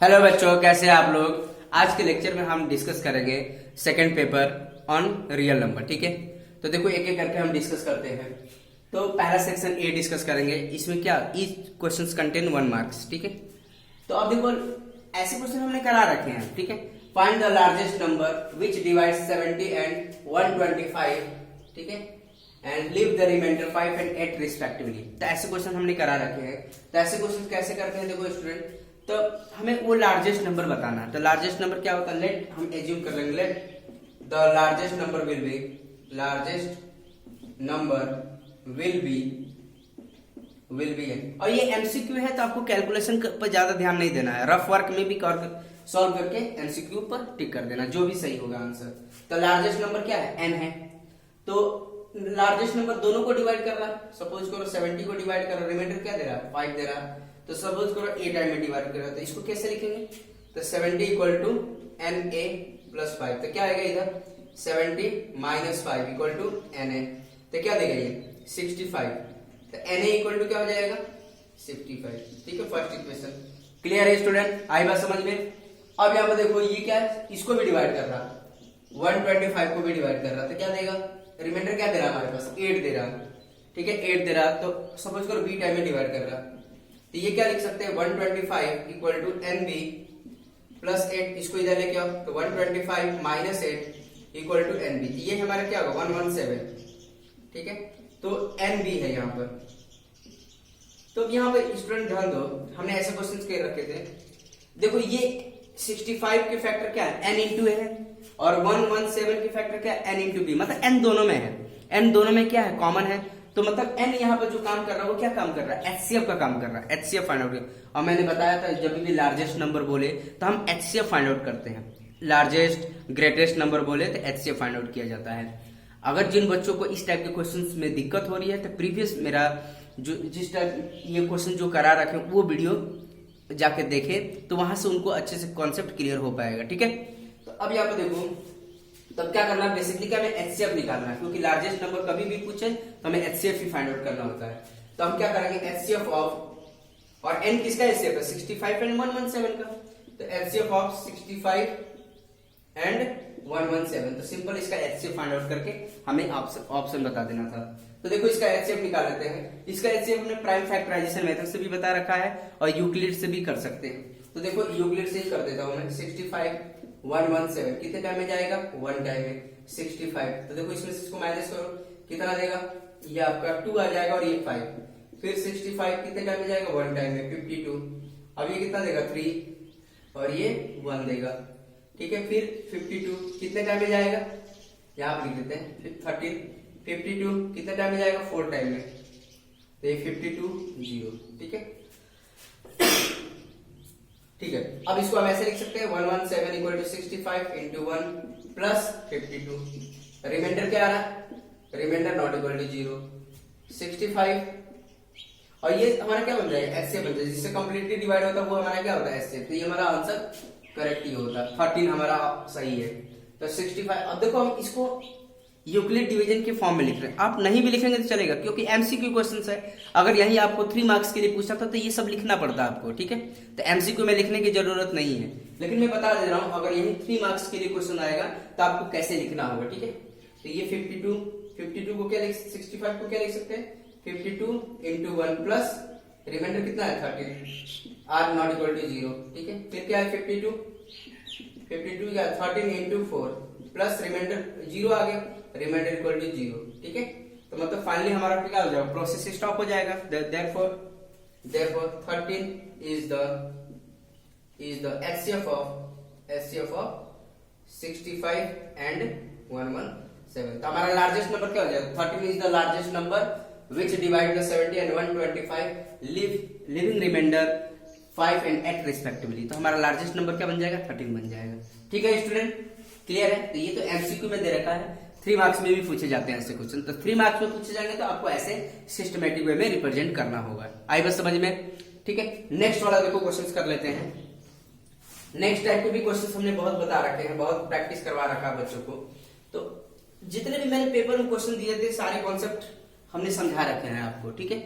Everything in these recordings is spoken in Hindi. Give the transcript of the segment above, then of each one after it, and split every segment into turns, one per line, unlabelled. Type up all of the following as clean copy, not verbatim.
हेलो बच्चों, कैसे हैं आप लोग। आज के लेक्चर में हम डिस्कस करेंगे second paper on real number. ठीक है, तो देखो एक एक करके हम डिस्कस करते हैं। तो पहला सेक्शन ए डिस्कस करेंगे। इसमें क्या, ईच क्वेश्चंस कंटेन 1 मार्क्स। ठीक है, तो अब देखो ऐसे क्वेश्चन हमने करा रखे हैं। ठीक है, find the largest number which divides 70 and 125। ठीक है, and leave the remainder 5 and 8 respectively. तो ऐसे क्वेश्चन हमने करा रखे हैं। तो ऐसे क्वेश्चन कैसे करते हैं, देखो स्टूडेंट, तो हमें वो लार्जेस्ट नंबर बताना है। तो लार्जेस्ट नंबर क्या होता है, लेट हम एज्यूम कर लेंगे, let the largest number will B, largest number will B और ये एमसीक्यू है तो आपको कैलकुलेशन पर ज्यादा ध्यान नहीं देना है। रफ वर्क में भी सॉल्व करके एमसीक्यू पर टिक कर देना, जो भी सही होगा आंसर। तो लार्जेस्ट नंबर क्या है, एन है। तो लार्जेस्ट नंबर दोनों को डिवाइड कर रहा है। सपोज करो 70 को डिवाइड कर रहा है, रिमाइंडर क्या दे रहा है, 5 दे रहा है। तो सपोज करो ए टाइम में डिवाइड कर रहा है, तो इसको कैसे लिखेंगे, तो 70 equal to N A plus 5। तो क्या आएगा इधर, 70 minus 5 equal to N A. तो क्या देगा ये 65। तो एन ए इक्वल टू क्या हो जाएगा 65। ठीक है, फर्स्ट इक्वेशन क्लियर है स्टूडेंट, आई बात समझ में। अब यहाँ पर देखो ये क्या है, इसको भी डिवाइड कर रहा, 125 को भी डिवाइड कर रहा। तो क्या देगा, रिमाइंडर क्या दे रहा है हमारे पास, 8 दे रहा। ठीक है, 8 दे रहा। तो सपोज करो बी टाइम में डिवाइड कर रहा, तो ये क्या लिख सकते हैं, 125 equal to N B plus 8। इसको इधर लेके आओ, तो 125 minus 8 equal to N B. ये हमारा क्या होगा 117। ठीक है, तो एन बी है यहाँ पर। तो यहाँ पर स्टूडेंट ध्यान दो, हमने ऐसे क्वेश्चन के रखे थे। देखो ये 65 के फैक्टर क्या है, एन इंटू है, और 117 के फैक्टर क्या है, एन इंटू बी। मतलब एन दोनों में है, एन दोनों में क्या है, कॉमन है। तो मतलब एन यहाँ पर जो काम कर रहा है वो क्या काम कर रहा है, एचसीएफ का काम कर रहा है, एचसीएफ फाइंड आउट। और मैंने बताया था जब भी लार्जेस्ट नंबर बोले तो हम एचसीएफ फाइंड आउट करते हैं। लार्जेस्ट ग्रेटेस्ट नंबर बोले तो एचसीएफ फाइंड आउट किया जाता है। अगर जिन बच्चों को इस टाइप के क्वेश्चंस में दिक्कत हो रही है तो प्रीवियस मेरा जो जिस टाइप ये क्वेश्चन जो करा रखे वो वीडियो जाके देखे, तो वहां से उनको अच्छे से कॉन्सेप्ट क्लियर हो पाएगा। ठीक है, तो अब यहाँ पे देखो, तब क्या करना है, बेसिकली क्या हमें एचसीएफ निकालना है, क्योंकि लार्जेस्ट नंबर कभी भी पूछे तो हमें एचसीएफ ही फाइंड आउट करना होता है। तो हम क्या करेंगे, एचसीएफ ऑफ, और एन किसका एचसीएफ है, 65 एंड 117 का। तो एचसीएफ ऑफ 65 एंड 117। तो सिंपल इसका एचसीएफ फाइंड आउट करके हमें ऑप्शन बता देना था। तो देखो इसका एचसीएफ निकाल लेते हैं। इसका एचसीएफ हमने प्राइम फैक्टराइजेशन मेथड से भी बता रखा है और यूक्लिड से भी कर सकते हैं। तो देखो यूक्लिड से ही कर देता हूं मैं। 65 117 कितने टाइम में जाएगा, 1 टाइम में 65। तो देखो इसमें से इसको माइनस करो, कितना देगा, ये आपका 2 आ जाएगा और ये 5। फिर 65 कितने टाइम में जाएगा, 1 टाइम में 52। अब ये कितना देगा 3 और ये 1 देगा। ठीक है, फिर 52 कितने टाइम में जाएगा, यहाँ पर लिख देते हैं 13। 52 कितने टाइम में जाएगा, 4 टाइम में। तो ये 52 0। ठीक है, ठीक है। अब इसको हम ऐसे लिख सकते हैं 117 equal to 65 into 1 plus 52। Remainder क्या आ रहा है, रिमाइंडर नॉट इक्वल टू 0। 65 और ये हमारा क्या बन जाएगा, एचसीएफ बन जाएगा। जिससे कंप्लीटली डिवाइड होता है वो हमारा क्या होता है, एचसीएफ। तो ये हमारा आंसर करेक्ट ही होता है, 13 हमारा सही है। तो 65। अब देखो हम इसको यूक्लिड डिवीजन के फॉर्म में लिख रहे हैं। आप नहीं भी लिखेंगे तो चलेगा, क्योंकि एमसीक्यू क्वेश्चंस है। अगर यही आपको 3 मार्क्स के लिए पूछा था तो ये सब लिखना पड़ता आपको। ठीक है, तो एमसीक्यू में लिखने की जरूरत नहीं है, लेकिन मैं बता दे रहा हूं अगर यही 3 मार्क्स के लिए क्वेश्चन आएगा तो आपको कैसे लिखना होगा। ठीक है, तो ये 52 को क्या लिख, 65 को क्या लिख सकते हैं, 52 इंटू 1 प्लस रिमाइंडर कितना है 13, आर नॉट इक्वल टू 0। ठीक है, फिर क्या है 52 क्या 13 इंटू 4 प्लस रिमाइंडर 0 आ गया, रिमाइंडर इक्वल टू 0। ठीक है, तो मतलब फाइनली हमारा क्या हो जाएगा, प्रोसेस स्टॉप हो जाएगा। therefore 13 is the HCF of 65 and 117। तो हमारा लार्जेस्ट नंबर क्या हो जाएगा, 13 is the largest number which divide the 70 and 125 leaving remainder 5 and 8 respectively। तो हमारा लार्जेस्ट नंबर क्या बन जाएगा, 13 बन जाएगा। ठीक है स्टूडेंट, क्लियर है। तो ये तो एमसीक्यू में दे रखा है, 3 मार्क्स में भी पूछे जाते हैं ऐसे क्वेश्चन। तो 3 मार्क्स में पूछे जाएंगे तो आपको ऐसे सिस्टमेटिक वे में रिप्रेजेंट करना होगा। आई बस समझ में। ठीक है, नेक्स्ट वाला देखो क्वेश्चंस कर लेते हैं। नेक्स्ट टाइप के भी क्वेश्चंस हमने बहुत बता रखे हैं, बहुत प्रैक्टिस करवा रखा है बच्चों को। तो जितने भी मैंने पेपर में क्वेश्चन दिए थे सारे कॉन्सेप्ट हमने समझा रखे हैं आपको। ठीक है,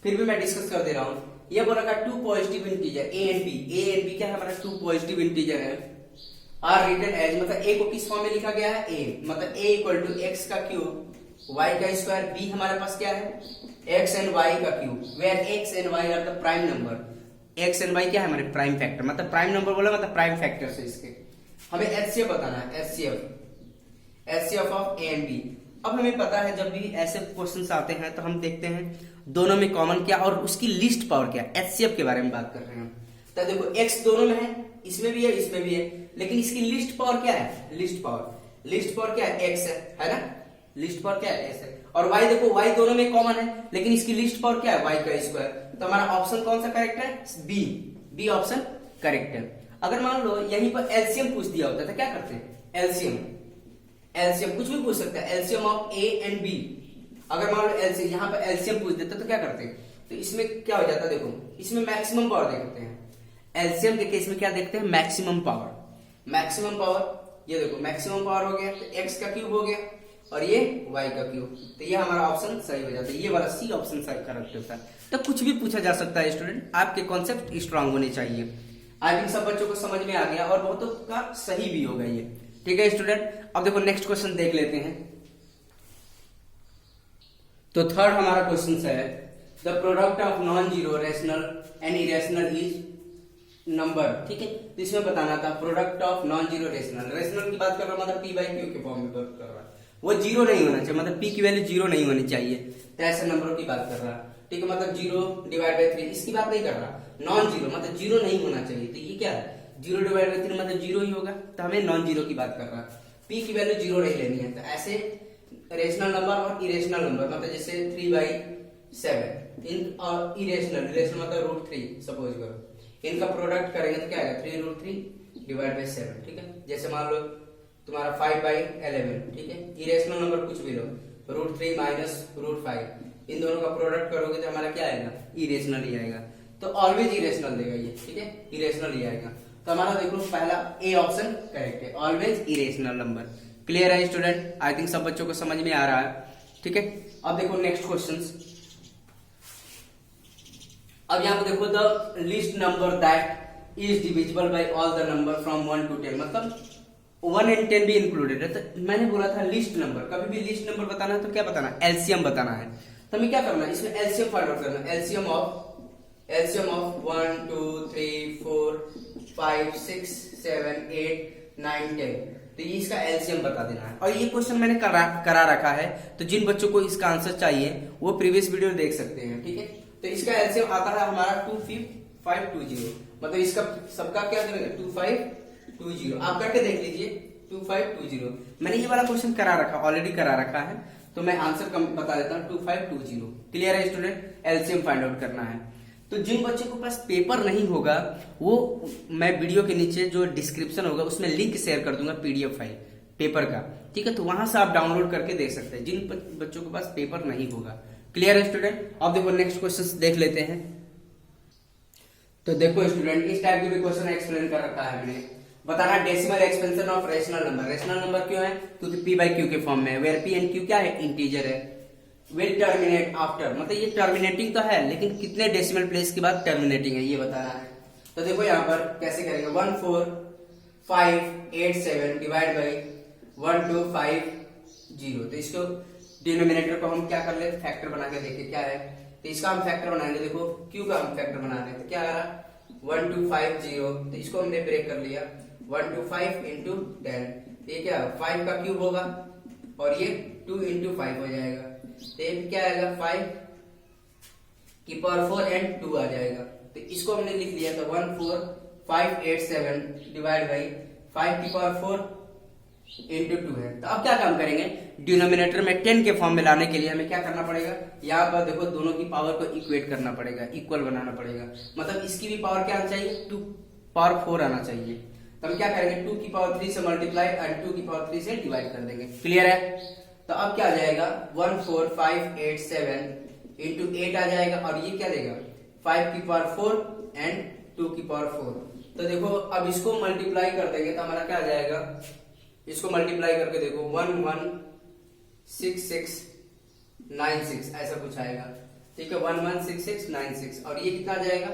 फिर भी मैं डिस्कस कर दे रहा हूं। ये बोला का two positive integer A and B क्या है हमारा टू पॉजिटिव इंटीजर है आर रिटन एज, मतलब ए को किस फॉर्म में लिखा गया है ए, मतलब ए इक्वल टू एक्स का क्यूब वाई का स्क्वायर, बी हमारे पास क्या है एक्स एंड वाई का cube, where X and Y are the prime number, X and Y क्या है हमारे प्राइम फैक्टर, मतलब प्राइम नंबर बोला मतलब प्राइम फैक्टर से इसके हमें एचसीएफ बताना है, HCF of A and B. अब हमें पता है जब भी ऐसे क्वेश्चंस आते हैं तो हम देखते हैं दोनों में कॉमन क्या और उसकी लिस्ट पावर क्या, एचसीएफ के बारे में बात कर रहे हैं। तो देखो एक्स दोनों में है, इसमें भी है इसमें भी है, लेकिन इसकी लिस्ट पावर क्या है, लिस्ट पावर क्या है एक्स है ना, लिस्ट पावर क्या है एक्स है, और वाई देखो वाई दोनों में कॉमन है लेकिन इसकी लिस्ट पावर क्या है वाई का स्क्वायर, तो हमारा ऑप्शन कौन सा करेक्ट है बी ऑप्शन करेक्ट है। अगर मान लो यहीं पर एलसीएम पूछ दिया होता तो क्या करते हैं, एलसीएम कुछ भी पूछ सकता है, LCM of A and B, अगर मान लो एलसीएम यहाँ पर एलसीएम पूछ देता तो क्या करते हैं, तो इसमें क्या हो जाता है देखो इसमें मैक्सिमम पावर देखते हैं, एलसीएम के केस में क्या देखते हैं मैक्सिमम पावर, ये देखो मैक्सिमम पावर हो गया तो एक्स का क्यूब हो गया और ये वाई का क्यूब, तो ये हमारा ऑप्शन सही हो जाता है, ये वाला सी ऑप्शन सही करेक्ट होता है। तो कुछ भी पूछा जा सकता है स्टूडेंट, आपके कॉन्सेप्ट स्ट्रांग होने चाहिए। आई थिंक सब बच्चों को समझ में आ गया और बहुतों का सही भी होगा ये, ठीक है स्टूडेंट। अब देखो नेक्स्ट क्वेश्चन देख लेते हैं। तो थर्ड हमारा क्वेश्चन है the product of non zero rational and irrational is number, ठीक है। तो इसमें बताना था product of non zero rational की बात कर रहा हूं, मतलब पी बाई क्यू के फॉर्म में बात कर रहा है, वो जीरो नहीं होना चाहिए, मतलब पी की वैल्यू जीरो नहीं होनी चाहिए, तो ऐसे नंबरों की बात कर रहा है, ठीक है। मतलब 0/3 इसकी बात नहीं कर रहा, नॉन जीरो मतलब जीरो नहीं होना चाहिए, तो ये क्या है 0/3 मतलब जीरो ही होगा, तो हमें नॉन जीरो की बात कर रहा है, पी की वैल्यू जीरो नहीं लेनी है। तो ऐसे रेशनल नंबर और इरेशनल नंबर, मतलब जैसे 3/7 इन और इरेशनल मतलब √3 सपोज करो, इनका प्रोडक्ट करेंगे तो क्या आएगा 3√3/7, ठीक है। जैसे मान लो तुम्हारा 5/11, ठीक है। इरेशनल नंबर कुछ भी लो √3 - √5, इन दोनों का प्रोडक्ट करोगे तो हमारा क्या आएगा इरेशनल ही आएगा, तो ऑलवेज इरेशनल देगा ये, ठीक है, इरेशनल ही आएगा। तो हमारा देखो पहला ए ऑप्शन करेक्ट है, ऑलवेज इरेशनल नंबर। क्लियर है स्टूडेंट, आई थिंक सब बच्चों को समझ में आ रहा है, ठीक है। अब देखो नेक्स्ट क्वेश्चंस, अब यहाँ पे देखो the list number that is divisible by all the number from 1 to 10, मतलब 1 and 10 भी इंक्लूडेड है। तो मैंने बोला था लिस्ट नंबर, कभी भी लिस्ट नंबर बताना है तो क्या बताना है एलसीएम बताना है, तो हमें क्या करना है इसमें एलसीएम फाइंड आउट करना है, एलसीएम ऑफ 1 2 3 4 5 6 7 8 9 10, तो ये इसका एलसीएम बता देना है। और ये क्वेश्चन मैंने करा रखा है, तो जिन बच्चों को इसका आंसर चाहिए वो प्रीवियस वीडियो देख सकते हैं, ठीक है। तो इसका एलसीएम आता है हमारा 2520, मतलब इसका सबका क्या करेंगे 2520, आप करके देख लीजिए 2520। मैंने ये वाला क्वेश्चन ऑलरेडी करा रखा है, तो मैं आंसर बता देता हूँ 2520। क्लियर है स्टूडेंट, एलसीएम फाइंड आउट करना है। तो जिन बच्चों के पास पेपर नहीं होगा वो मैं वीडियो के नीचे जो डिस्क्रिप्शन होगा उसमें लिंक शेयर कर दूंगा पीडीएफ फाइल पेपर का, ठीक है। तो वहां से आप डाउनलोड करके देख सकते हैं जिन बच्चों के पास पेपर नहीं होगा। क्लियर है स्टूडेंट, अब देखो नेक्स्ट क्वेश्चन देख लेते हैं। तो देखो स्टूडेंट इस टाइप के भी क्वेश्चन एक्सप्लेन कर रखा है मैंने, बताना decimal expansion of rational number. Rational number क्यों है क्योंकि पी बाई क्यू के फॉर्म में, वेयर पी एंड क्यू क्या है इंटीजर है। विल टर्मिनेट आफ्टर, मतलब ये टर्मिनेटिंग तो है लेकिन कितने डेसिमल प्लेस के बाद टर्मिनेटिंग है ये बताना है। तो देखो यहाँ पर कैसे करेंगे 14587 डिवाइड बाई 1250, तो इसको डिनोमिनेटर को हम क्या कर ले फैक्टर बना के देखिए क्या है, तो इसका हम फैक्टर बनाएंगे, देखो क्यू का हम फैक्टर बना रहे हैं तो क्या आ रहा 1250, तो इसको हमने ब्रेक कर लिया 125 into 10, ये क्या 5 का क्यूब होगा और ये 2 into 5 हो जाएगा, तो ये क्या आएगा 5 की पावर 4 and 2 आ जाएगा। तो इसको हमने लिख लिया था 14587 डिवाइड बाई 5 की पावर 4 into 2 है। तो अब क्या काम करेंगे डिनोमिनेटर में 10 के फॉर्म में लाने के लिए हमें क्या करना पड़ेगा, यहाँ पर देखो दोनों की पावर को इक्वेट करना पड़ेगा, इक्वल बनाना पड़ेगा, मतलब इसकी भी पावर क्या आना चाहिए 2 पावर 4 आना चाहिए। तो हम क्या करेंगे 2 की पावर 3 से मल्टीप्लाई और 2 की पावर 3 से डिवाइड कर देंगे। क्लियर है, तो अब क्या आ जाएगा 14587 into 8 आ जाएगा और ये क्या देगा 5 की पावर 4 एंड 2 की पावर 4। तो देखो अब इसको मल्टीप्लाई कर देंगे तो हमारा क्या आ जाएगा, इसको मल्टीप्लाई करके देखो 116696 ऐसा कुछ आएगा। तो ठीक है 116696 और ये कितना आ जाएगा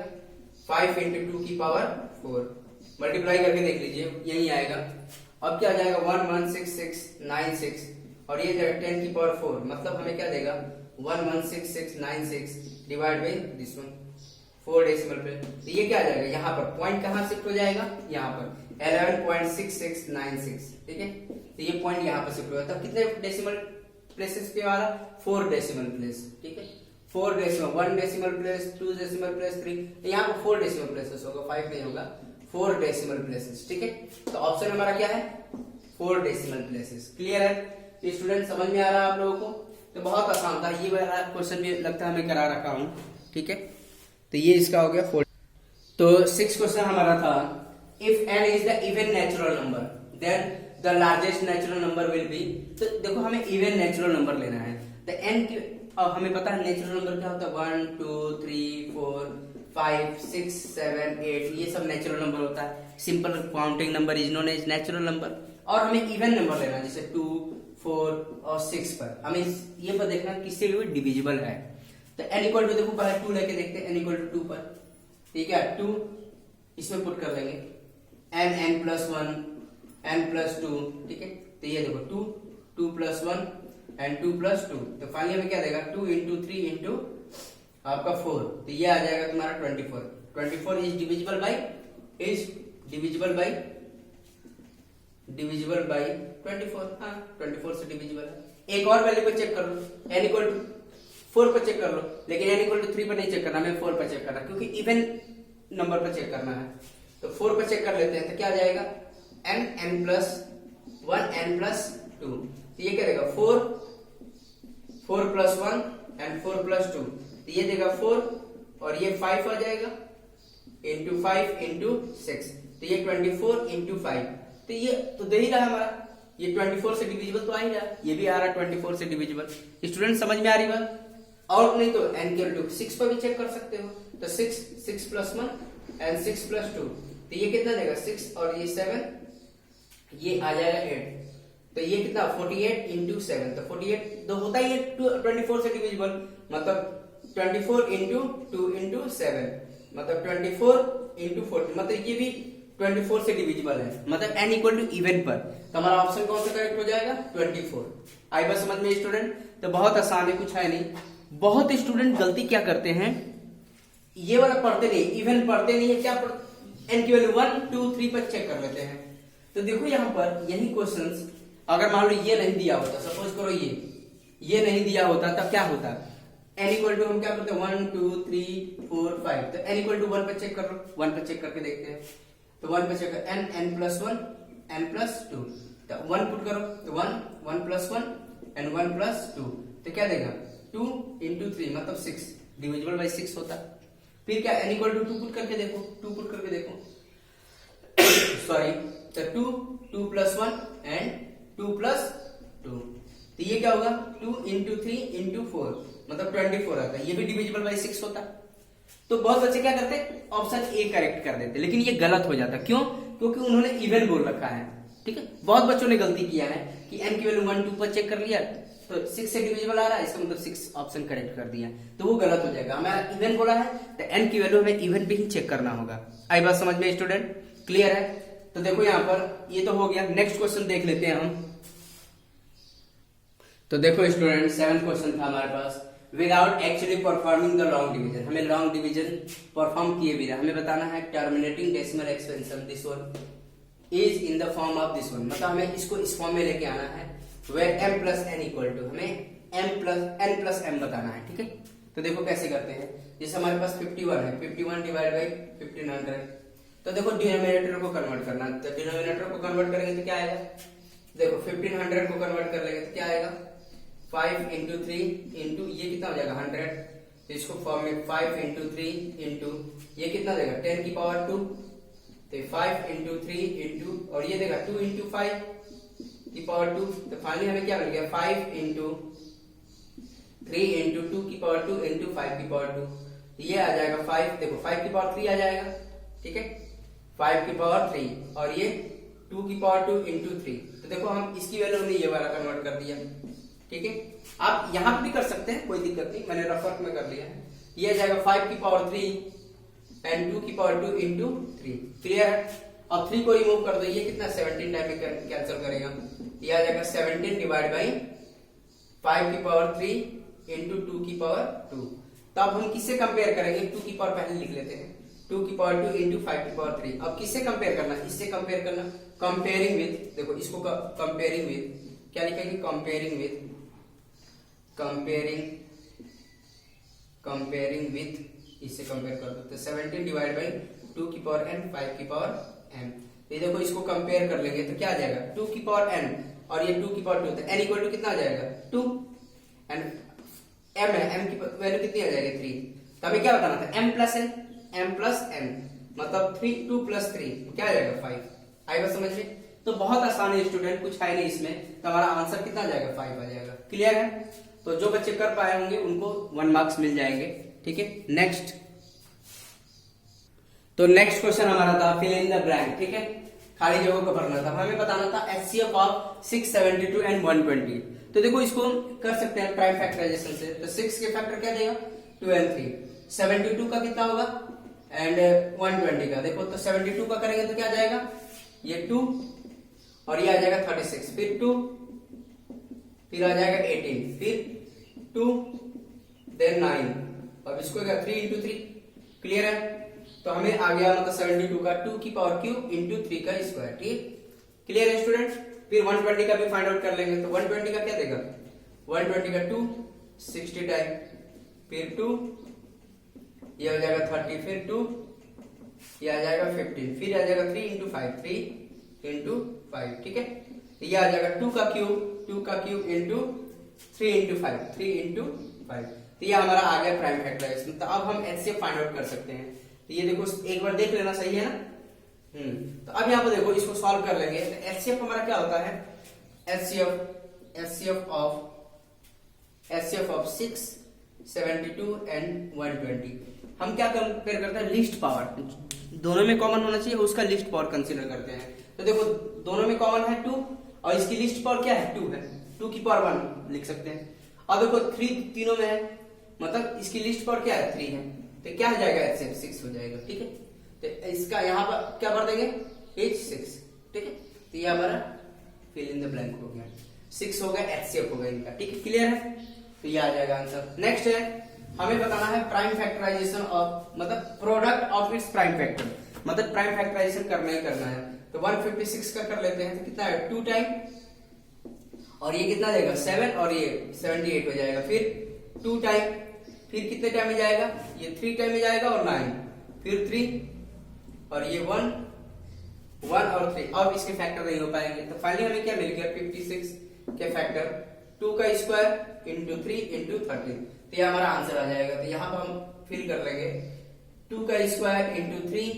5 इंटू 2 की पावर 4 मल्टीप्लाई करके देख लीजिए यही आएगा। अब क्या आ जाएगा 116696 और ये जाएगा 10 की पावर 4 मतलब हमें क्या देगा 116696 divide by this one 4 decimal place. तो ये क्या आ जाएगा यहाँ पर पॉइंट कहाँ शिफ्ट हो जाएगा यहाँ पर 11.6696 ठीक है। तो ये पॉइंट यहाँ पर शिफ्ट होगा तब कितने डेसिमल प्लेसेस पे वाला 4 डेसिमल प्लेस ठीक है 4 decimal 1 decimal place 2 decimal place 3 यहाँ पर 4 डेसिमल प्लेसेस होगा 5 नहीं होगा 4 डेसिमल प्लेसेस ठीक है। तो ऑप्शन हमारा क्या है 4 डेसिमल प्लेसेस। क्लियर है स्टूडेंट समझ में आ रहा है आप लोगों को। तो बहुत आसान था ये वाला क्वेश्चन भी लगता है हमें करा रखा हूँ ठीक है। तो ये इसका हो गया 4। तो 6 क्वेश्चन हमारा था if n is the even natural number then the largest natural number will be. तो देखो हमें इवन नेचुरल नंबर लेना है तो n की अब हमें पता है नेचुरल नंबर क्या होता है 1 2 3 4 5 6 7 8 ये सब नेचुरल नंबर होता है। Simple counting number is known as natural number और हमें इवन नंबर लेना है जैसे 2 4 और 6 पर हमें ये पर देखना किससे भी डिविजिबल है। तो n इक्वल टू देखो पहले 2 लेके देखते हैं n इक्वल टू 2 पर ठीक है 2 इसमें पुट कर लेंगे n प्लस 1 n प्लस 2 ठीक है। तो ये देखो 2 प्लस 1 एंड 2 प्लस 2 तो फाइनली हमें क्या देगा 2 इंटू 3 इंटू आपका 4 तो ये आ जाएगा तुम्हारा 24 इज डिविजिबल बाई 24 हाँ 24 से डिविजिबल है। एक और वैल्यू पर चेक कर लो n इक्वल टू 4 पर चेक कर लो लेकिन n इक्वल टू 3 पर नहीं चेक करना हमें 4 पर चेक करना क्योंकि इवन नंबर पर चेक करना है। तो 4 पर चेक कर लेते हैं तो क्या आ जाएगा n प्लस 1 n प्लस 2 तो ये क्या देगा 4 प्लस 1 एंड 4 प्लस 2 तो ये देगा 4 और ये 5 आ जाएगा इंटू 5 इंटू 6 तो ये 24 इंटू 5 तो ये तो दे ही रहा हमारा ये 24 से डिविजिबल तो आ ही रहा ये भी आ रहा 24 से डिविजिबल। स्टूडेंट समझ में आ रही बात और नहीं तो n के वैल्यू 6 पर भी चेक कर सकते हो तो 6 प्लस 1 एंड 6 प्लस 2 तो ये कितना देगा 6 और ये 7 ये आ जाएगा 8 तो ये कितना 48 इंटू 7 तो 48 तो होता ही है 24 से डिविजिबल मतलब 24 इंटू 2 इंटू 7 मतलब 24 इंटू 40 मतलब ये भी 24 से डिविजिबल है मतलब n इक्वल टू इवन पर तो हमारा ऑप्शन कौन सा करेक्ट हो जाएगा 24। आई बात समझ में स्टूडेंट। तो बहुत आसान है कुछ है नहीं। बहुत स्टूडेंट गलती क्या करते हैं ये वाला पढ़ते नहीं इवन पढ़ते नहीं है क्या n की वैल्यू 1 2 3 पर चेक कर लेते हैं। तो देखो यहाँ पर यही क्वेश्चंस अगर मान लो ये नहीं दिया होता सपोज करो ये नहीं दिया होता तब क्या होता n इक्वल टू हम क्या करते हैं 1 2 3 4 5 तो n इक्वल टू 1 पर चेक कर लो 1 पर चेक करके देखते हैं तो 1 पर चेक कर n प्लस 1 n प्लस 2 तो 1 पुट करो तो 1 प्लस 1 एंड 1 प्लस 2 तो क्या देगा 2 इंटू 3 मतलब 6 डिविजिबल बाई 6 होता। फिर क्या n इक्वल टू 2 पुट करके देखो सॉरी तो 2 प्लस 1 एंड 2 प्लस 2 तो ये क्या होगा 2 इंटू 3 इंटू 4 मतलब 24 आता है ये भी डिविजिबल बाई 6 होता। तो बहुत बच्चे क्या करते ऑप्शन ए करेक्ट कर देते लेकिन ये गलत हो जाता क्यों क्योंकि उन्होंने इवन बोल रखा है ठीक है। बहुत बच्चों ने गलती किया है कि n की वैल्यू 1 2 पर चेक कर लिया तो 6 से डिविजिबल आ रहा है इसका मतलब 6 ऑप्शन करेक्ट कर दिया तो वो गलत हो जाएगा। हमारा इवन बोला है तो n की वैल्यू हमें इवन पे ही चेक करना होगा। आई बात समझ में स्टूडेंट क्लियर है। तो देखो यहाँ पर ये तो हो गया। नेक्स्ट क्वेश्चन देख लेते हैं हम। तो देखो स्टूडेंट 7th क्वेश्चन था हमारे पास without actually performing the long division हमें लॉन्ग डिवीजन परफॉर्म किए बिना हमें बताना है terminating decimal expansion this one is in the form of this one मतलब हमें इसको इस फॉर्म में लेके आना है where m plus n equal to हमें n प्लस m बताना है ठीक है। तो देखो कैसे करते हैं जैसे हमारे पास 51 है 51 डिवाइड बाई 1500 तो देखो डिनोमिनेटर को कन्वर्ट करना है तो डिनोमिनेटर को कन्वर्ट करेंगे तो क्या आएगा देखो 1500 को कन्वर्ट कर लेंगे तो क्या आएगा 5 इंटू 3 इंटू ये कितना हो जाएगा 100 तो इसको फॉर्म में 5 इंटू 3 इंटू ये कितना देगा 10 की पावर 2 तो 5 इंटू 3 इंटू और ये देगा 2 इंटू 5 की पावर 2 तो फाइनली हमें क्या मिल गया 5 इंटू 3 इंटू 2 की पावर 2 इंटू 5 की पावर 2 ये आ जाएगा 5 देखो 5 की पावर 3 आ जाएगा ठीक है 5 की पावर 3 और ये 2 की पावर 2 इंटू 3 तो देखो हम इसकी वैल्यू हमने ये वाला कन्वर्ट कर दिया ठीक है, आप यहाँ पे भी कर सकते हैं, कोई दिक्कत नहीं, मैंने रफ वर्क में कर लिया है। ये आ जाएगा 5 की पावर 3 एंड 2 की पावर 2 इंटू 3, क्लियर है। अब 3 को रिमूव कर दो, ये कितना 17 टाइम में कैंसिल करेगा, ये आ जाएगा 17 डिवाइड बाई 5 की पावर 3 इंटू 2 की पावर 2। तो अब हम किससे कंपेयर करेंगे, 2 की पावर पहले लिख लेते हैं, 2 की पावर 2 इंटू 5 की पावर 3। अब किससे कंपेयर करना, इससे कंपेयर करना, कंपेयरिंग विथ, देखो इसको कंपेयरिंग विथ क्या लिखेंगे, कंपेयरिंग विथ, कंपेयरिंग विथ, इससे कंपेयर कर दो तो 17 डिवाइड बाई 2 की पावर n 5 की पावर m। ये देखो इसको कंपेयर कर लेंगे तो क्या आ जाएगा, 2 की पावर n और ये 2 की पावर 2, तो n इक्वल टू कितना आ जाएगा 2 एंड m है, m की वैल्यू कितनी आ जाएगी 3। तो हमें क्या बताना था, m प्लस n, मतलब 2 प्लस 3 क्या आ जाएगा 5। आई बात समझ में। तो बहुत आसान है स्टूडेंट, कुछ है नहीं इसमें, तो हमारा आंसर कितना आ जाएगा 5 आ जाएगा, क्लियर है। तो जो बच्चे कर पाए होंगे उनको 1 मार्क्स मिल जाएंगे, ठीक है। नेक्स्ट, तो नेक्स्ट क्वेश्चन हमारा था फिल इन द ब्लैंक, ठीक है, खाली जगहों को भरना था। हमें बताना था HCF ऑफ 672 एंड 120। तो देखो इसको हम कर सकते हैं प्राइम फैक्टराइजेशन से। तो 6 के फैक्टर क्या देगा 2 एंड 3, 72 का कितना होगा एंड 120 का, देखो तो 72 का करेंगे तो क्या आ जाएगा, ये 2 और ये आ जाएगा 36, फिर 2, फिर आ जाएगा 18, फिर 2 देन 9, अब इसको क्या 3 इंटू 3, क्लियर है। तो हमें आ गया मतलब 72 का 2 की पावर क्यूब इंटू 3 का स्क्वायर, ठीक, क्लियर है स्टूडेंट। फिर 120 का भी फाइंड आउट कर लेंगे, तो 120 का क्या देगा, 120 का 2 60 टाइम, फिर 2, ये हो जाएगा 30, फिर 2, ये आ जाएगा 15, फिर आ जाएगा 3 इंटू 5, 3 इंटू 5, ठीक है। ये आ जाएगा 2 का क्यूब इंटू 3 इंटू 5, 3 इंटू 5। तो ये हमारा आ गया प्राइम फैक्टराइजेशन। तो अब हम HCF फाइंड आउट कर सकते हैं। तो ये देखो एक बार देख लेना, सही है ना। तो अब यहाँ पर देखो इसको सॉल्व कर लेंगे। तो HCF हमारा क्या होता है, HCF ऑफ 6, 72 एंड 120। हम क्या कंपेयर करते हैं, लिस्ट पावर, दोनों में कॉमन होना चाहिए, उसका लिस्ट पावर कंसीडर करते हैं। तो देखो दोनों में कॉमन है 2 और इसकी लिस्ट पावर क्या है 2 है, 2 की पावर 1 लिख सकते हैं। अब देखो 3 तीनों में है, मतलब इसकी लिस्ट पावर क्या है 3 है, तो क्या हो जाएगा HCF 6 हो जाएगा, ठीक है। तो इसका यहाँ पर क्या भर देंगे H6, ठीक है। तो ये हमारा फिल इन द ब्लैंक हो गया, 6 हो गया HCF हो गया इनका, ठीक है, क्लियर है। तो ये आ जाएगा आंसर। नेक्स्ट है हमें बताना है प्राइम फैक्टराइजेशन ऑफ, मतलब product of its prime factor, मतलब प्राइम फैक्टराइजेशन करना ही करना है। तो 156 का कर लेते हैं, तो कितना है 2 टाइम और ये कितना देगा 7 और ये 78 हो जाएगा, फिर 2 टाइम, फिर कितने टाइम में जाएगा, ये 3 टाइम में जाएगा और 9, फिर 3 और ये 1 और 3। अब इसके फैक्टर नहीं हो पाएंगे, तो फाइनली हमें क्या मिल गया 56 के फैक्टर 2 का स्क्वायर इंटू 3 इंटू 13। तो ये हमारा आंसर आ जाएगा। तो यहाँ पर हम फिल कर लेंगे 2 का स्क्वायर इंटू 3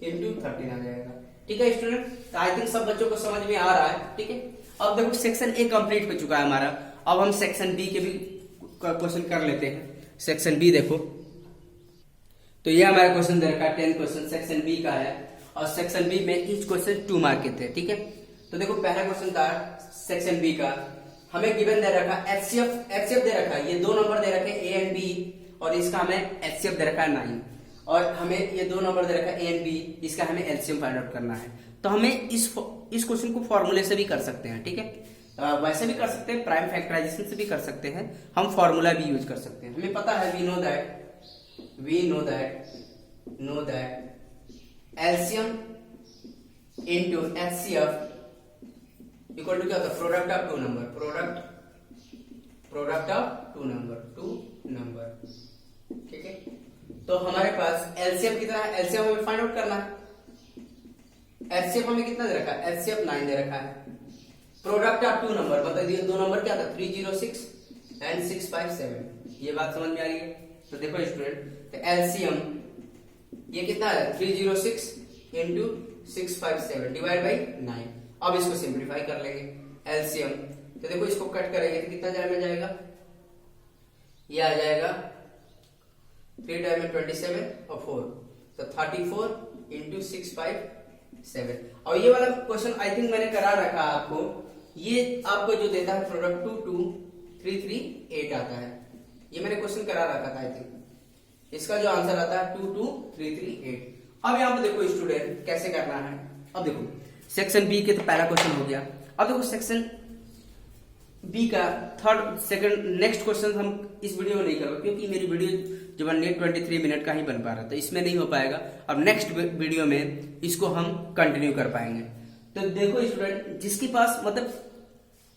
इंटू 13 आ जाएगा, ठीक है स्टूडेंट। तो आई थिंक सब बच्चों को समझ में आ रहा है, ठीक है। अब देखो सेक्शन ए कंप्लीट हो चुका है हमारा, अब हम सेक्शन बी के भी क्वेश्चन कर लेते हैं। सेक्शन बी देखो, तो ये हमारा क्वेश्चन दे रखा है 10 क्वेश्चन सेक्शन बी का है, और सेक्शन बी में ईच क्वेश्चन 2 मार्क के थे, ठीक है। तो देखो पहला क्वेश्चन था सेक्शन बी का, हमें गिवन दे रखा HCF दे रखा है, ये 2 नंबर दे रखे ए एंड बी, और इसका हमें HCF दे रखा है 9, और हमें ये 2 नंबर दे रखा है ए एंड बी, इसका हमें LCM फाइंड आउट करना है। तो हमें इस क्वेश्चन को फॉर्मूले से भी कर सकते हैं, ठीक है, वैसे भी कर सकते हैं, प्राइम फैक्टराइजेशन से भी कर सकते हैं, हम फॉर्मूला भी यूज कर सकते हैं। हमें पता है we know that LCM into HCF equal to क्या होता है, प्रोडक्ट ऑफ 2 नंबर, ठीक है। तो हमारे पास LCM कितना है, LCM हमें फाइंड आउट करना है। HCF हमें कितना दे रखा है, HCF 9 दे रखा है। प्रोडक्ट ऑफ 2 नंबर, मतलब ये 2 नंबर क्या था 306 एंड 657, ये बात समझ में आ रही है। तो देखो स्टूडेंट, तो LCM ये कितना है 306 इंटू 657 डिवाइड बाई 9। अब इसको सिंप्लीफाई कर लेंगे LCM, तो देखो इसको कट करेंगे तो कितना टाइम में जाएगा, ये आ जाएगा 3 टाइम में 27 और 4, तो 34 इंटू 657। और ये वाला क्वेश्चन आई थिंक मैंने करा रखा आपको, ये आपको जो देता है प्रोडक्ट 2 2 338 आता है। ये मैंने क्वेश्चन करा रखा था आई थिंक। इसका जो आंसर आता है 22338। अब यहाँ पे देखो स्टूडेंट कैसे करना है। अब देखो सेक्शन बी के तो पहला क्वेश्चन हो गया। अब देखो सेक्शन बी का थर्ड सेकंड नेक्स्ट क्वेश्चन हम इस वीडियो में नहीं करेंगे क्योंकि मेरी वीडियो जो बन रही है 23 मिनट का ही बन पा रहा था, इसमें नहीं हो पाएगा। अब नेक्स्ट वीडियो में इसको हम कंटिन्यू कर पाएंगे। तो देखो स्टूडेंट जिसके पास मतलब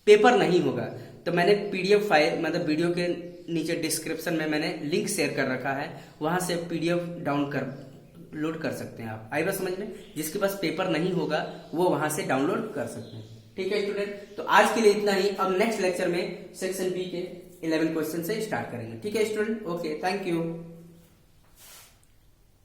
पेपर नहीं होगा तो मैंने पीडीएफ फाइल मतलब वीडियो के नीचे डिस्क्रिप्शन में मैंने लिंक शेयर कर रखा है, वहां से पीडीएफ डाउनलोड कर सकते हैं आप। आई बात समझ में? जिसके पास पेपर नहीं होगा वो वहां से डाउनलोड कर सकते हैं। ठीक है स्टूडेंट, तो आज के लिए इतना ही। अब नेक्स्ट लेक्चर में सेक्शन बी के 11 क्वेश्चन से स्टार्ट करेंगे। ठीक है स्टूडेंट, ओके, थैंक यू।